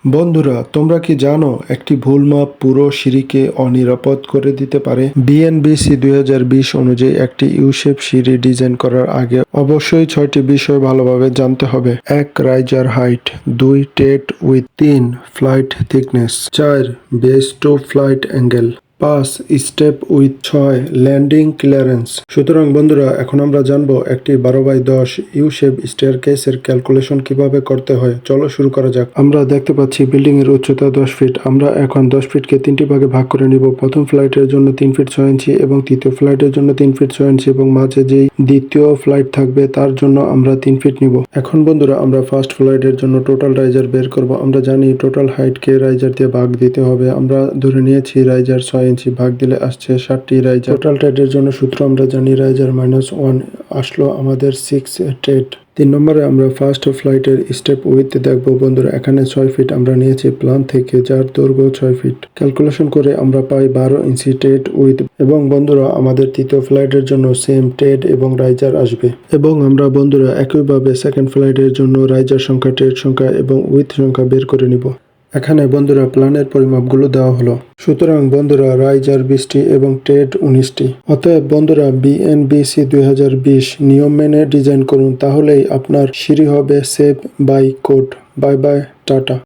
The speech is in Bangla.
বন্ধুরা, তোমরা কি জানো একটি ভুল মাপ পুরো সিঁড়িকে অনিরাপদ করে দিতে পারে? বিএনবিসি 2020 অনুযায়ী একটি ইউ-শেপ সিঁড়ি ডিজাইন করার আগে অবশ্যই 6টি বিষয় ভালোভাবে জানতে হবে। 1. Riser height, 2. টেট width, 3. Flight thickness, 4. Base to flight angle, 5. Step width, 6. Landing clearance. সুতরাং বন্ধুরা, এখন আমরা জানবো একটি 12x10 ইউ-শেপ স্টেয়ারকেসের ক্যালকুলেশন কিভাবে করতে হয়। চলো শুরু করা যাক। আমরা দেখতে পাচ্ছি বিল্ডিং এর উচ্চতা 10 ফিট। আমরা এখন 10 ফিটকে 3টি ভাগে ভাগ করে নিব। প্রথম ফ্লাইটের জন্য 3 ফিট 6 ইঞ্চি এবং তৃতীয় ফ্লাইটের জন্য 3 ফিট 6 ইঞ্চি এবং মাঝে যেই দ্বিতীয় ফ্লাইট থাকবে তার জন্য আমরা 3 ফিট নিব। এখন বন্ধুরা, আমরা ফার্স্ট ফ্লাইটের জন্য টোটাল রাইজার বের করব। আমরা জানি টোটাল হাইটকে রাইজার দিয়ে ভাগ দিতে হবে। আমরা ধরে নিয়েছি রাইজার 6 ইঞ্চি, ভাগ দিলে আসছে 60টি রাইজার। টোটাল টেটের জন্য সূত্র আমরা জানি রাইজার -1 আসলো আমাদের 6 টেট। 3 নম্বরে আমরা ফার্স্ট ফ্লাইটের স্টেপ উইথ দেখব। বন্ধুরা, এখানে 6 ফিট আমরা নিয়েছি প্ল্যান থেকে, যার দৈর্ঘ্য 6 ফিট। ক্যালকুলেশন করে আমরা পাই 12 ইঞ্চি টেট উইথ। এবং বন্ধুরা, আমাদের তৃতীয় ফ্লাইটের জন্য সেম টেট এবং রাইজার আসবে। এবং আমরা বন্ধুরা একইভাবে সেকেন্ড ফ্লাইটের জন্য রাইজার সংখ্যা, টেট সংখ্যা এবং উইথ সংখ্যা বের করে নিব। এখানে বন্ধুরা প্ল্যানের পরিমাপগুলো দেওয়া হলো। সুতরাং বন্ধুরা, রাইজার 20টি এবং টেট 19টি। অতএব বন্ধুরা, বিএনবিসি 2020 নিয়ম মেনে ডিজাইন করুন, তাহলেই আপনার সিঁড়ি হবে safe by code. Bye bye, tata.